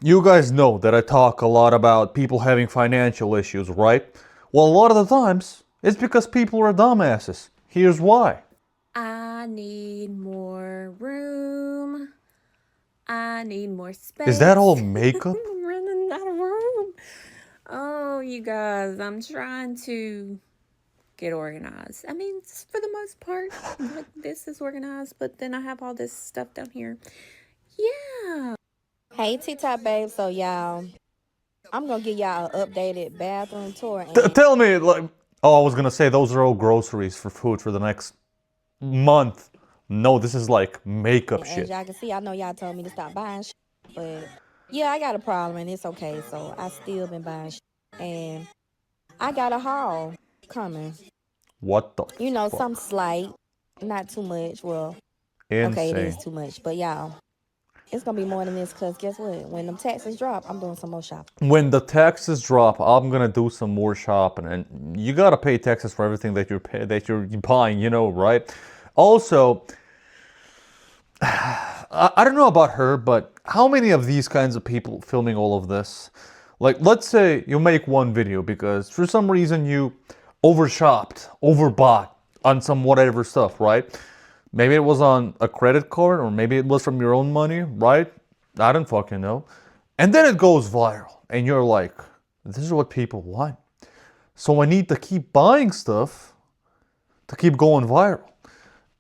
You guys know that I talk a lot about people having financial issues, right? Well, a lot of the times, it's because people are dumbasses. Here's why. I need more room. I need more Is that all space. makeup? I'm running out of room. Oh, you guys, I'm trying to get organized. I mean, for the most part, like this is organized, but then I have all this stuff down here. Yeah. Hey, TikTok babe. So y'all, I'm gonna give y'all an updated bathroom tour, and Tell me, like, oh, I was gonna say those are all groceries for food for the next month. No, this is like makeup as shit. y'all can see, I know y'all told me to stop buying shit, but yeah, I got a problem and it's okay. So I still been buying shit, and I got a haul coming. What the You know, some fuck? slight, not too much. Well, okay, it is Insane. too much, but y'all, it's gonna be more than this. Cause guess what? When them taxes drop, I'm doing some more shopping. When the taxes drop, I'm gonna do some more shopping, and you gotta pay taxes for everything that you're buying, right? Also, I don't know about her, but how many of these kinds of people filming all of this? Like, let's say you make one video because for some reason you overshopped, overbought on some whatever stuff, right? Maybe it was on a credit card or maybe it was from your own money, right? I don't fucking know. And then it goes viral and you're like, this is what people want. So I need to keep buying stuff to keep going viral.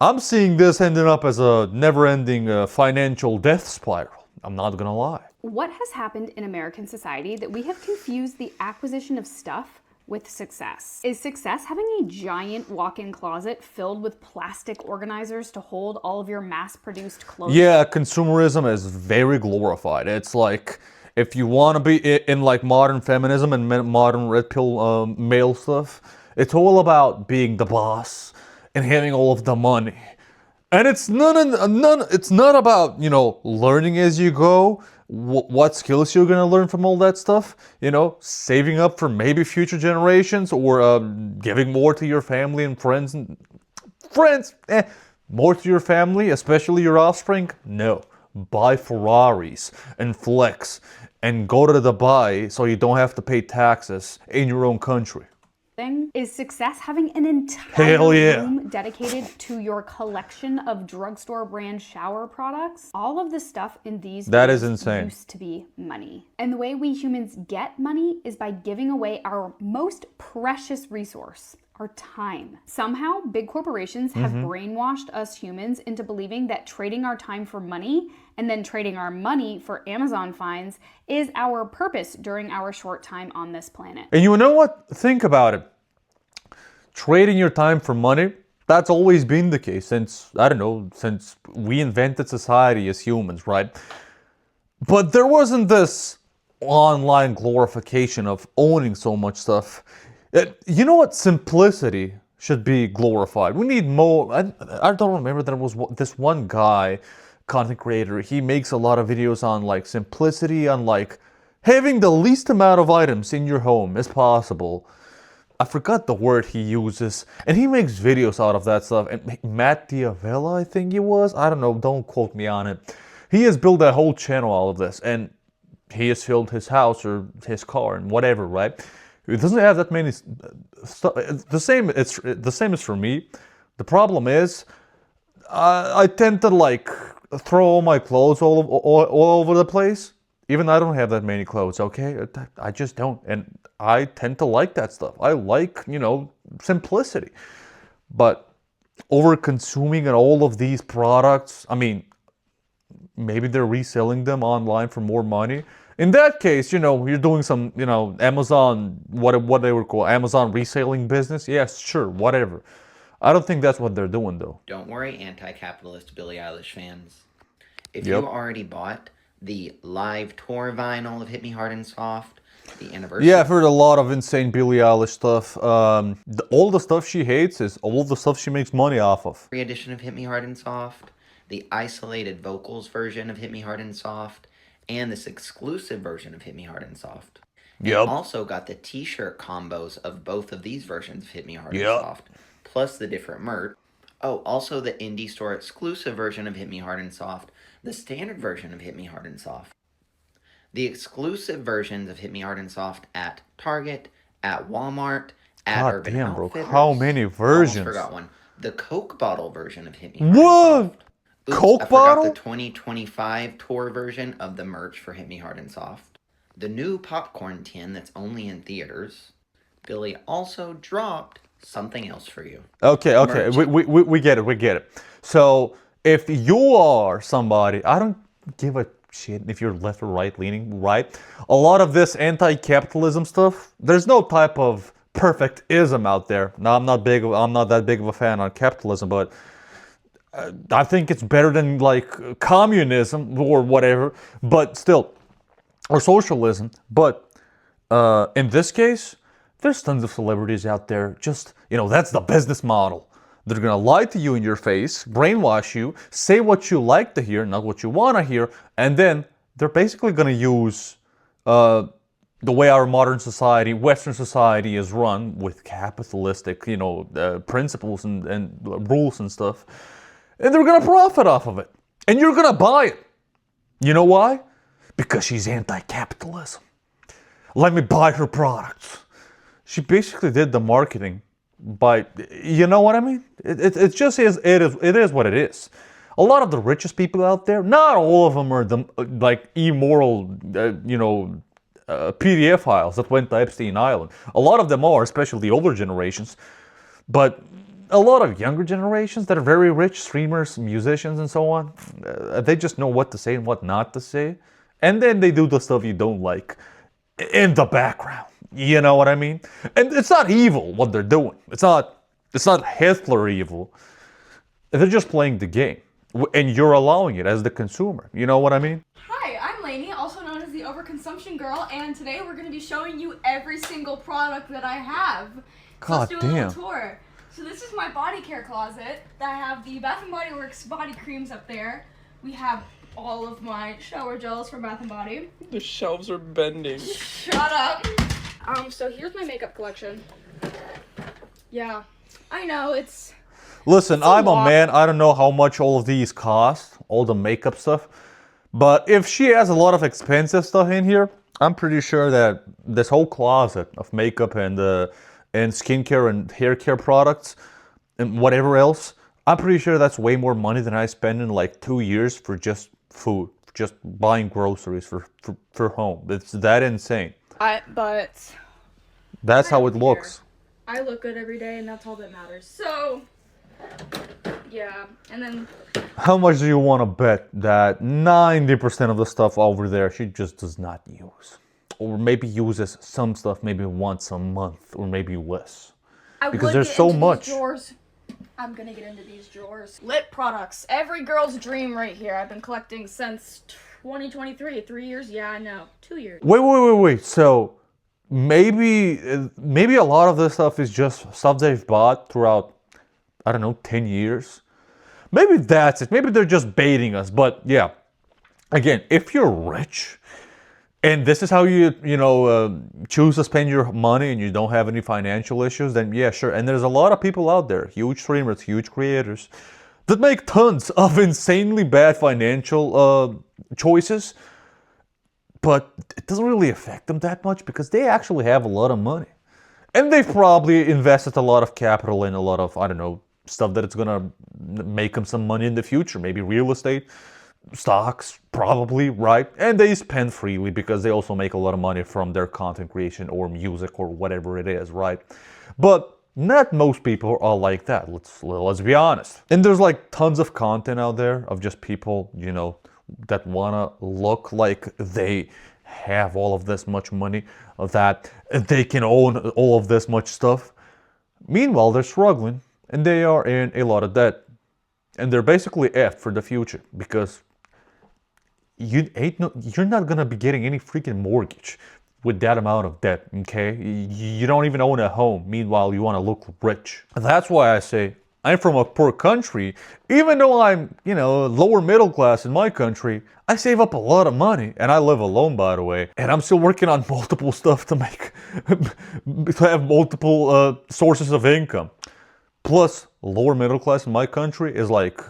I'm seeing this ending up as a never-ending financial death spiral. I'm not gonna lie. What has happened in American society that we have confused the acquisition of stuff with success? Is success having a giant walk-in closet filled with plastic organizers to hold all of your mass-produced clothes? Yeah, consumerism is very glorified. It's like if you want to be in like modern feminism and modern red pill male stuff, it's all about being the boss and having all of the money. And it's none. It's not about learning as you go. What skills you're gonna learn from all that stuff. Saving up for maybe future generations or giving more to your family and friends and friends. More to your family, especially your offspring. No, buy Ferraris and flex and go to Dubai so you don't have to pay taxes in your own country. Is success having an entire Hell yeah. room dedicated to your collection of drugstore brand shower products? All of the stuff in these That is videos insane. used to be money. And the way we humans get money is by giving away our most precious resource, our time. Somehow, big corporations have brainwashed us humans into believing that trading our time for money and then trading our money for Amazon fines is our purpose during our short time on this planet. And you know what? Think about it. Trading your time for money, that's always been the case since, I don't know, since we invented society as humans, right? But there wasn't this online glorification of owning so much stuff. You know what? Simplicity should be glorified. We need more. I don't remember, there was this one guy, content creator. He makes a lot of videos on like simplicity, on like having the least amount of items in your home as possible. I forgot the word he uses, and he makes videos out of that stuff. And Matt Diavella, I think he was. I don't know. Don't quote me on it. He has built a whole channel out of this, and he has filled his house or his car and whatever, right? It doesn't have that many stuff. The same. It's the same as for me. The problem is, I tend to like throw all my clothes all over the place. Even I don't have that many clothes, okay? I just don't. And I tend to like that stuff. I like, simplicity. But over consuming and all of these products, I mean, maybe they're reselling them online for more money. In that case, you're doing some, Amazon, what they would call Amazon reselling business. Yes, sure, whatever. I don't think that's what they're doing, though. Don't worry, anti-capitalist Billie Eilish fans. If Yep. you already bought the live tour vinyl of Hit Me Hard and Soft, the anniversary Yeah, I've heard a lot of insane Billie Eilish stuff. All the stuff she hates is all the stuff she makes money off of. edition of Hit Me Hard and Soft, the isolated vocals version of Hit Me Hard and Soft, and this exclusive version of Hit Me Hard and Soft. And Yep. also got the t-shirt combos of both of these versions of Hit Me Hard Yep. and Soft, plus the different merch. Oh, also the indie store exclusive version of Hit Me Hard and Soft, the standard version of Hit Me Hard and Soft, The exclusive versions of Hit Me Hard and Soft at Target, at Walmart, at God Urban damn, bro. Outfitters. How many Almost versions? forgot one. The Coke bottle version of Hit Me Hard and What? Soft. Oops, Coke I forgot bottle? the 2025 tour version of the merch for Hit Me Hard and Soft. The new popcorn tin that's only in theaters. Billy also dropped something else for you. Okay, okay. Merch. We get it, we get it. So if you are somebody, I don't give a shit if you're left or right leaning, right? A lot of this anti-capitalism stuff, there's no type of perfect ism out there. Now I'm not that big of a fan on capitalism, but I think it's better than like communism or whatever, but still, or socialism. But in this case, there's tons of celebrities out there. Just, that's the business model. They're gonna lie to you in your face, brainwash you, say what you like to hear, not what you want to hear, and then they're basically gonna use the way our modern society, Western society, is run with capitalistic, principles and rules and stuff, and they're gonna profit off of it, and you're gonna buy it. You know why? Because she's anti-capitalism. Let me buy her products. She basically did the marketing by, you know what I mean? It just is. It is what it is. A lot of the richest people out there, not all of them are the like immoral, PDF files that went to Epstein Island. A lot of them are, especially the older generations, but a lot of younger generations that are very rich, streamers, musicians, and so on, they just know what to say and what not to say, and then they do the stuff you don't like in the background. You know what I mean? And it's not evil what they're doing. It's not Hitler evil. They're just playing the game, and you're allowing it as the consumer. You know what I mean? Hi, I'm Lainey, also known as the Overconsumption Girl, and today we're going to be showing you every single product that I have. So God let's do a damn. little tour. So this is my body care closet. I have the Bath & Body Works body creams up there. We have all of my shower gels from Bath & Body. The shelves are bending. Shut up! So here's my makeup collection. Yeah, I know, it's... Listen, I'm a man. I don't know how much all of these cost, all the makeup stuff. But if she has a lot of expensive stuff in here, I'm pretty sure that this whole closet of makeup and skincare and hair care products and whatever else, I'm pretty sure that's way more money than I spend in like 2 years for just food, just buying groceries for home. It's that insane. But... That's I how it don't looks. care. I look good every day, and that's all that matters. So, yeah, and then... How much do you want to bet that 90% of the stuff over there she just does not use? Or maybe uses some stuff maybe once a month, or maybe less. Because there's so much. I'm gonna get into these drawers. Lip products. Every girl's dream right here. I've been collecting since 2023. 3 years? Yeah, I know. 2 years. Wait. So maybe a lot of this stuff is just stuff they've bought throughout, I don't know, 10 years. Maybe that's it. Maybe they're just baiting us. But yeah, again, if you're rich and this is how you choose to spend your money and you don't have any financial issues, then yeah, sure. And there's a lot of people out there, huge streamers, huge creators, that make tons of insanely bad financial choices, but it doesn't really affect them that much because they actually have a lot of money. And they've probably invested a lot of capital in a lot of, I don't know, stuff that it's gonna make them some money in the future. Maybe real estate, stocks, probably, right? And they spend freely because they also make a lot of money from their content creation or music or whatever it is, right? But not most people are like that. Let's be honest. And there's like tons of content out there of just people, that wanna look like they have all of this much money, that they can own all of this much stuff. Meanwhile, they're struggling and they are in a lot of debt. And they're basically effed for the future because you're not gonna be getting any freaking mortgage with that amount of debt, okay? You don't even own a home. Meanwhile, you want to look rich. That's why I say I'm from a poor country. Even though I'm, lower middle class in my country, I save up a lot of money, and I live alone, by the way. And I'm still working on multiple stuff to have multiple sources of income. Plus, lower middle class in my country is like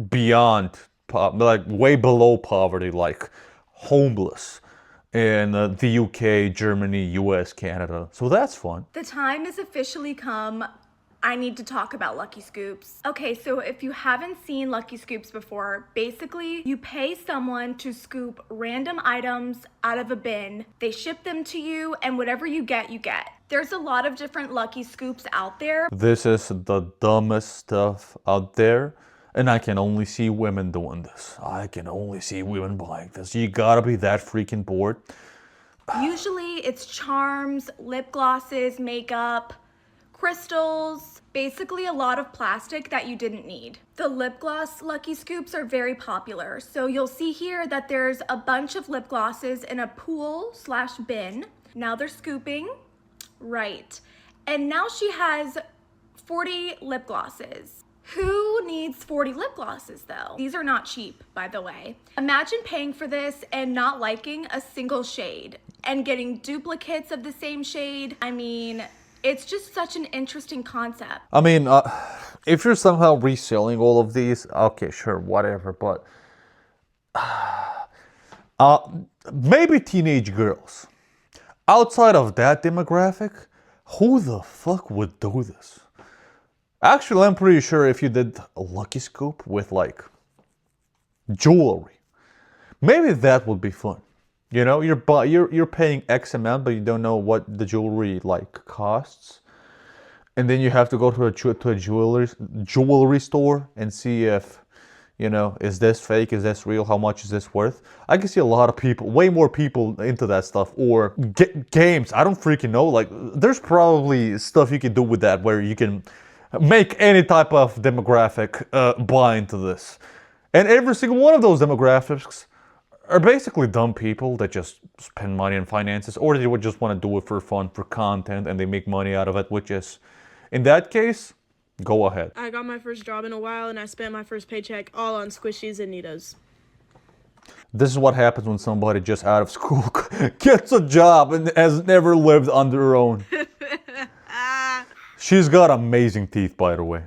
beyond, like way below poverty, like homeless in the UK, Germany, US, Canada. So that's fun. The time has officially come. I need to talk about Lucky Scoops. Okay, so if you haven't seen Lucky Scoops before, basically you pay someone to scoop random items out of a bin. They ship them to you, and whatever you get, you get. There's a lot of different Lucky Scoops out there. This is the dumbest stuff out there. And I can only see women doing this. I can only see women buying this. You gotta be that freaking bored. Usually it's charms, lip glosses, makeup, crystals, basically a lot of plastic that you didn't need. The lip gloss Lucky Scoops are very popular. So you'll see here that there's a bunch of lip glosses in a pool/bin. Now they're scooping, right. And now she has 40 lip glosses. Who needs 40 lip glosses though? These are not cheap, by the way. Imagine paying for this and not liking a single shade and getting duplicates of the same shade. I mean, it's just such an interesting concept. I mean, if you're somehow reselling all of these, okay, sure, whatever, but maybe teenage girls. Outside of that demographic, who the fuck would do this? Actually, I'm pretty sure if you did a Lucky Scoop with like jewelry, maybe that would be fun. You know, you're paying X amount, but you don't know what the jewelry like costs, and then you have to go to a jewelry store and see if, you know, is this fake, is this real, how much is this worth? I can see a lot of people, way more people into that stuff, or games. I don't freaking know. Like, there's probably stuff you can do with that where you can make any type of demographic buy into this. And every single one of those demographics are basically dumb people that just spend money on finances, or they would just want to do it for fun, for content, and they make money out of it, which is, in that case, go ahead. I got my first job in a while, and I spent my first paycheck all on squishies and Nitos. This is what happens when somebody just out of school gets a job and has never lived on their own. She's got amazing teeth, by the way.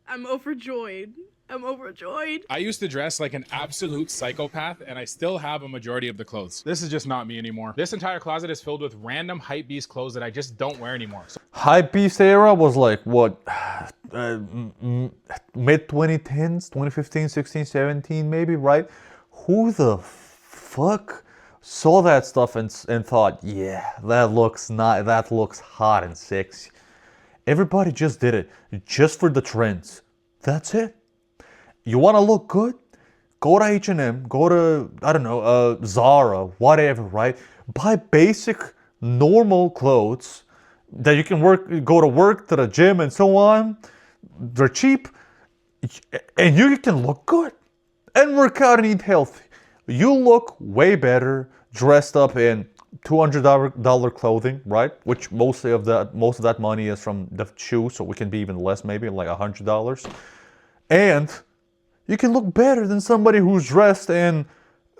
I'm overjoyed. I'm overjoyed. I used to dress like an absolute psychopath, and I still have a majority of the clothes. This is just not me anymore. This entire closet is filled with random hypebeast clothes that I just don't wear anymore. Hypebeast era was like, what, mid-2010s, 2015, 16, 17 maybe, right? Who the fuck saw that stuff and thought, yeah, that looks hot and sexy. Everybody just did it, just for the trends. That's it. You want to look good? Go to H&M, go to, I don't know, Zara, whatever, right? Buy basic, normal clothes that you can go to work, to the gym, and so on. They're cheap, and you can look good and work out and eat healthy. You look way better dressed up in $200 clothing, right? Which most of that money is from the shoes, so we can be even less, maybe like $100. And you can look better than somebody who's dressed in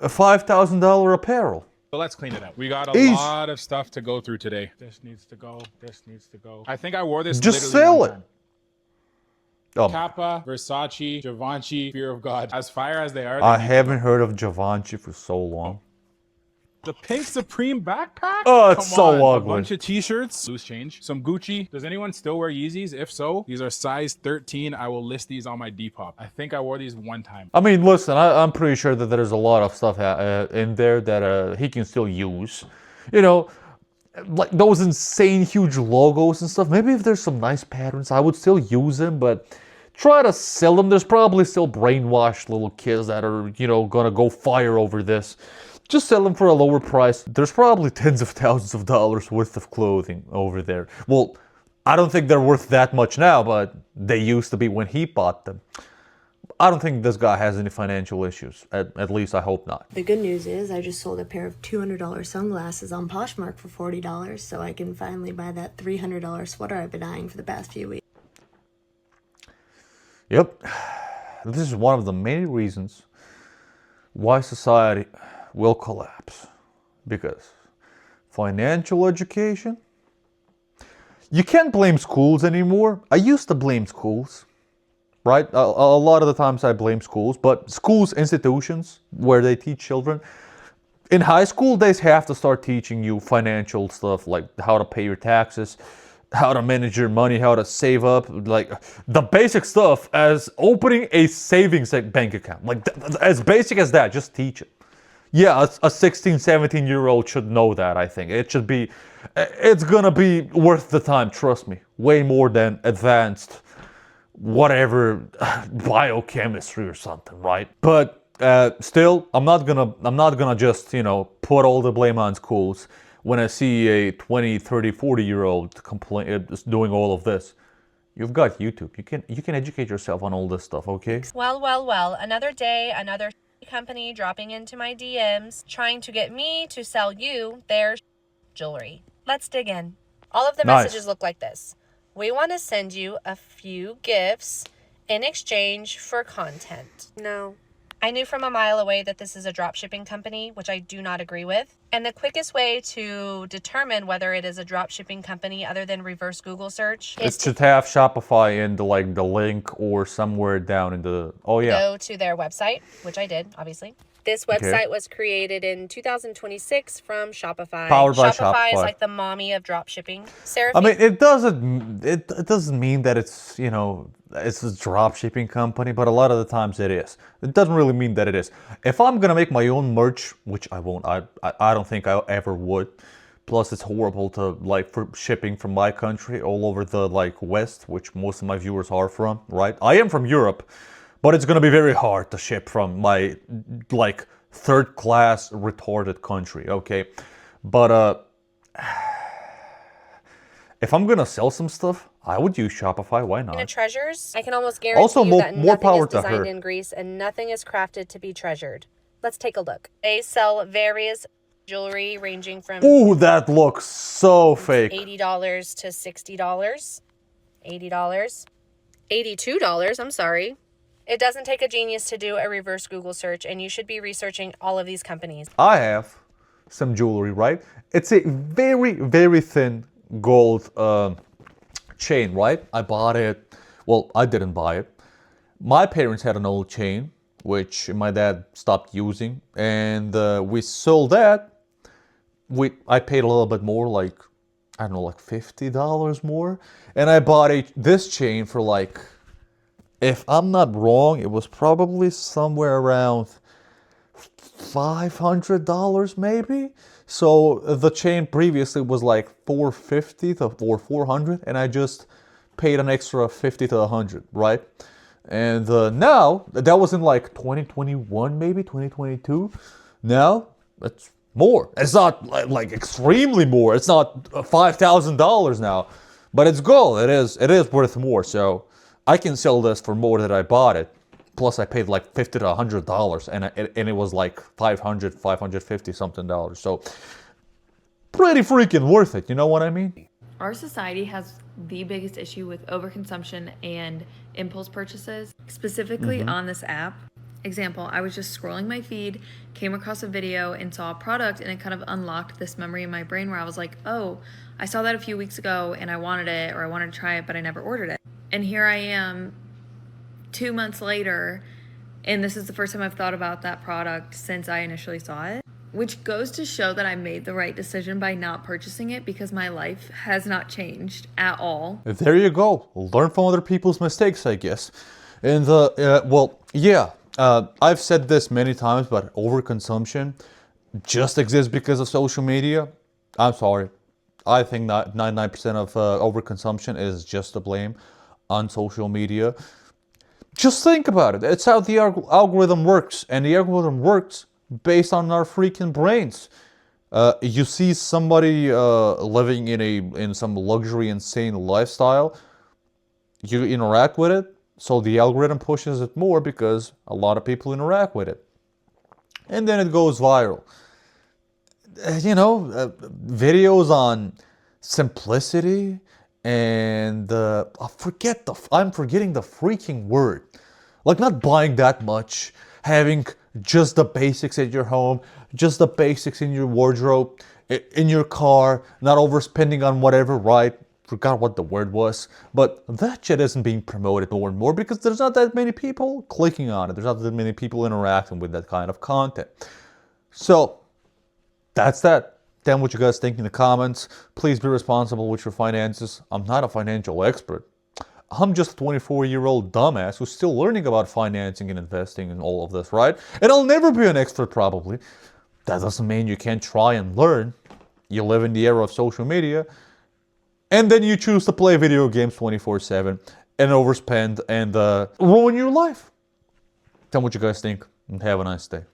a $5,000 apparel. So let's clean it up. We got a lot of stuff to go through today. This needs to go. This needs to go. I think I wore this. Just sell it. Oh. Kappa, Versace, Givenchy, Fear of God. As fire as they are. I haven't heard of Givenchy for so long. The pink Supreme backpack? Oh, it's so ugly. A bunch of t-shirts. Loose change. Some Gucci. Does anyone still wear Yeezys? If so, these are size 13. I will list these on my Depop. I think I wore these one time. I mean, listen, I'm pretty sure that there's a lot of stuff in there that he can still use. You know, like those insane huge logos and stuff. Maybe if there's some nice patterns, I would still use them, but try to sell them. There's probably still brainwashed little kids that are, you know, gonna go fire over this. Just sell them for a lower price. There's probably tens of thousands of dollars worth of clothing over there. Well, I don't think they're worth that much now, but they used to be when he bought them. I don't think this guy has any financial issues. At least I hope not. The good news is I just sold a pair of $200 sunglasses on Poshmark for $40, so I can finally buy that $300 sweater I've been eyeing for the past few weeks. Yep. This is one of the many reasons why society will collapse, because financial education, you can't blame schools anymore. I used to blame schools, right? A lot of the times I blame schools, but schools, institutions where they teach children, in high school, they have to start teaching you financial stuff, like how to pay your taxes, how to manage your money, how to save up, like the basic stuff as opening a savings bank account. Like as basic as that, just teach it. Yeah, a 16, 17-year-old should know that, I think. It's gonna be worth the time, trust me. Way more than advanced whatever biochemistry or something, right? But still, I'm not gonna just, put all the blame on schools when I see a 20, 30, 40-year-old doing all of this. You've got YouTube. You can educate yourself on all this stuff, okay? Well, another day, another company dropping into my DMs trying to get me to sell you their jewelry. Let's dig in. All of the messages look like this. We want to send you a few gifts in exchange for content. No. I knew from a mile away that this is a dropshipping company, which I do not agree with. And the quickest way to determine whether it is a dropshipping company other than reverse Google search is to have Shopify in the link or somewhere down in the, go to their website, which I did, obviously. This website was created in 2026 from Shopify. Powered by Shopify. Is like the mommy of dropshipping. I mean, it doesn't mean that it's, it's a dropshipping company, but a lot of the times it is. It doesn't really mean that it is. If I'm gonna make my own merch, which I won't, I don't think I ever would. Plus, it's horrible to for shipping from my country all over the West, which most of my viewers are from, right? I am from Europe. But it's gonna be very hard to ship from my third-class retarded country, okay? But if I'm gonna sell some stuff, I would use Shopify. Why not? Treasures, I can almost guarantee also, you that more nothing power is to designed her. in Greece and nothing is crafted to be treasured. Let's take a look. They sell various jewelry ranging from Ooh, that looks so fake. $80 to $60. $80. $82, I'm sorry. It doesn't take a genius to do a reverse Google search, and you should be researching all of these companies. I have some jewelry, right? It's a very, very thin gold chain, right? I bought it. Well, I didn't buy it. My parents had an old chain, which my dad stopped using, and we sold that. I paid a little bit more, I don't know, $50 more, and I bought this chain for if I'm not wrong, it was probably somewhere around $500 maybe. So the chain previously was $450 or $400, and I just paid an extra $50 to $100, right? And now that was in 2021, maybe 2022. Now it's more. It's not extremely more. It's not $5,000 now, but it's gold. It is worth more. So I can sell this for more than I bought it. Plus I paid $50 to $100 and it was $500, $550 something dollars. So pretty freaking worth it. You know what I mean? Our society has the biggest issue with overconsumption and impulse purchases, specifically on this app. Example, I was just scrolling my feed, came across a video and saw a product, and it kind of unlocked this memory in my brain where I was like, oh, I saw that a few weeks ago and I wanted it, or I wanted to try it, but I never ordered it. And here I am 2 months later, and this is the first time I've thought about that product since I initially saw it, which goes to show that I made the right decision by not purchasing it, because my life has not changed at all. There you go. Learn from other people's mistakes, I guess. And I've said this many times, but overconsumption just exists because of social media. I'm sorry. I think that 99% of overconsumption is just to blame on social media. Just think about it. It's how the algorithm works, and the algorithm works based on our freaking brains. You see somebody living in some luxury, insane lifestyle, you interact with it, so the algorithm pushes it more because a lot of people interact with it. And then it goes viral. Videos on simplicity and I'm forgetting the freaking word. Not buying that much, having just the basics at your home, just the basics in your wardrobe, in your car, not overspending on whatever, right? forgot what the word was, but that shit isn't being promoted more and more because there's not that many people clicking on it. There's not that many people interacting with that kind of content. So, that's that. Tell me what you guys think in the comments. Please be responsible with your finances. I'm not a financial expert. I'm just a 24-year-old dumbass who's still learning about financing and investing and all of this, right? And I'll never be an expert, probably. That doesn't mean you can't try and learn. You live in the era of social media, and then you choose to play video games 24/7 and overspend and ruin your life. Tell me what you guys think, and have a nice day.